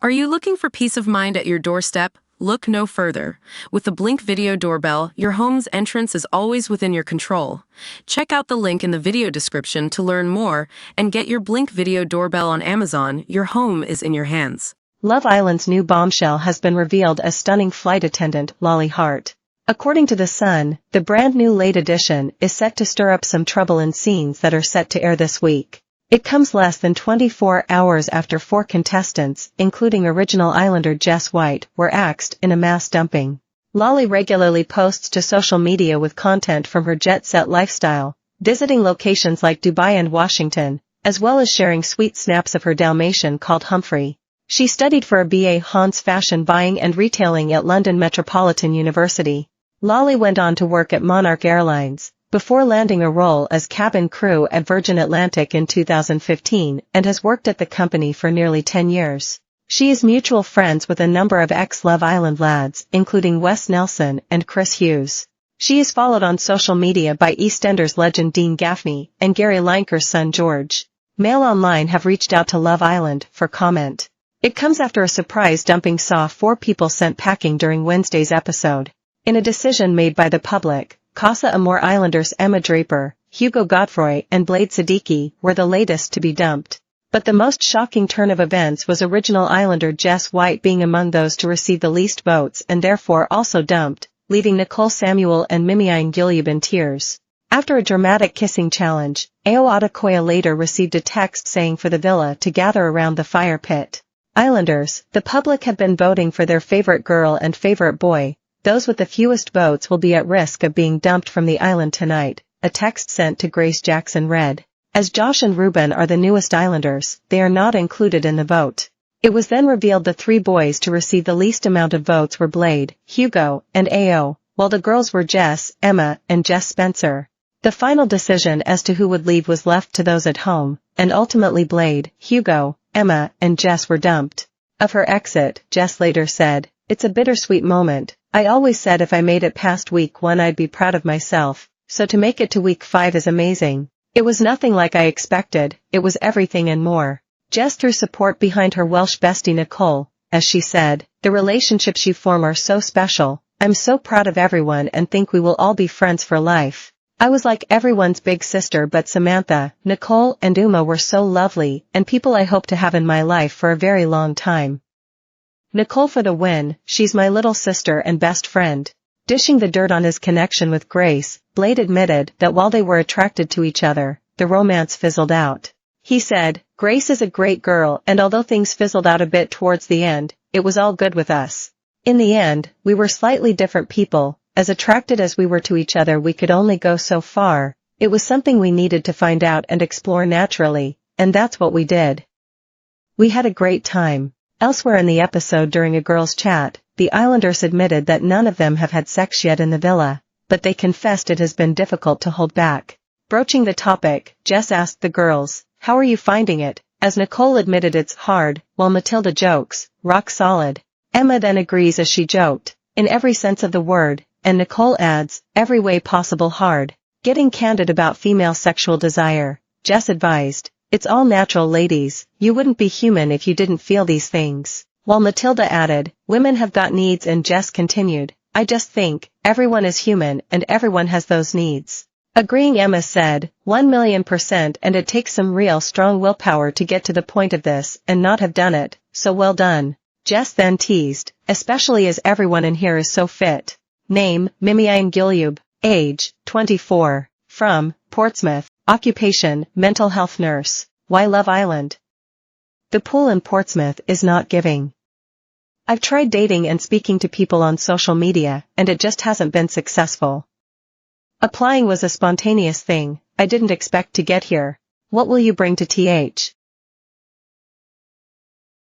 Are you looking for peace of mind at your doorstep? Look no further. With the Blink Video Doorbell, your home's entrance is always within your control. Check out the link in the video description to learn more and get your Blink Video Doorbell on Amazon. Your home is in your hands. Love Island's new bombshell has been revealed as stunning flight attendant Lolly Hart. According to The Sun, the brand new late edition is set to stir up some trouble in scenes that are set to air this week. It comes less than 24 hours after 4 contestants, including original Islander Jess White, were axed in a mass dumping. Lolly regularly posts to social media with content from her jet-set lifestyle, visiting locations like Dubai and Washington, as well as sharing sweet snaps of her Dalmatian called Humphrey. She studied for a BA Hons Fashion Buying and Retailing at London Metropolitan University. Lolly went on to work at Monarch Airlines, before landing a role as cabin crew at Virgin Atlantic in 2015 and has worked at the company for nearly 10 years. She is mutual friends with a number of ex-Love Island lads, including Wes Nelson and Chris Hughes. She is followed on social media by EastEnders legend Dean Gaffney and Gary Lineker's son George. Mail Online have reached out to Love Island for comment. It comes after a surprise dumping saw 4 people sent packing during Wednesday's episode. In a decision made by the public, Casa Amor Islanders Emma Draper, Hugo Godfroy and Blade Siddiqui were the latest to be dumped. But the most shocking turn of events was original Islander Jess White being among those to receive the least votes and therefore also dumped, leaving Nicole Samuel and Mimiane Gilead in tears. After a dramatic kissing challenge, Ao Adekoya later received a text saying for the villa to gather around the fire pit. Islanders, the public have been voting for their favorite girl and favorite boy. Those with the fewest votes will be at risk of being dumped from the island tonight, a text sent to Grace Jackson read. As Josh and Ruben are the newest Islanders, they are not included in the vote. It was then revealed the 3 boys to receive the least amount of votes were Blade, Hugo, and Ao, while the girls were Jess, Emma, and Jess Spencer. The final decision as to who would leave was left to those at home, and ultimately Blade, Hugo, Emma, and Jess were dumped. Of her exit, Jess later said, "It's a bittersweet moment. I always said if I made it past week 1 I'd be proud of myself, so to make it to week 5 is amazing. It was nothing like I expected, it was everything and more." Jess threw support behind her Welsh bestie Nicole, as she said, "The relationships you form are so special, I'm so proud of everyone and think we will all be friends for life. I was like everyone's big sister but Samantha, Nicole and Uma were so lovely and people I hope to have in my life for a very long time. Nicole for the win, she's my little sister and best friend." Dishing the dirt on his connection with Grace, Blade admitted that while they were attracted to each other, the romance fizzled out. He said, "Grace is a great girl and although things fizzled out a bit towards the end, it was all good with us. In the end, we were slightly different people, as attracted as we were to each other we could only go so far, it was something we needed to find out and explore naturally, and that's what we did. We had a great time." Elsewhere in the episode during a girls' chat, the Islanders admitted that none of them have had sex yet in the villa, but they confessed it has been difficult to hold back. Broaching the topic, Jess asked the girls, "How are you finding it?" as Nicole admitted it's hard, while Matilda jokes, "Rock solid." Emma then agrees as she joked, "In every sense of the word," and Nicole adds, "Every way possible hard." Getting candid about female sexual desire, Jess advised, "It's all natural ladies, you wouldn't be human if you didn't feel these things." While Matilda added, "Women have got needs," and Jess continued, "I just think, everyone is human and everyone has those needs." Agreeing Emma said, 1,000,000% and it takes some real strong willpower to get to the point of this and not have done it, so well done. Jess then teased, "Especially as everyone in here is so fit." Name, Mimiane Gilead. Age, 24. From, Portsmouth. Occupation, mental health nurse. Why Love Island? The pool in Portsmouth is not giving. I've tried dating and speaking to people on social media, and it just hasn't been successful. Applying was a spontaneous thing, I didn't expect to get here. What will you bring to TH?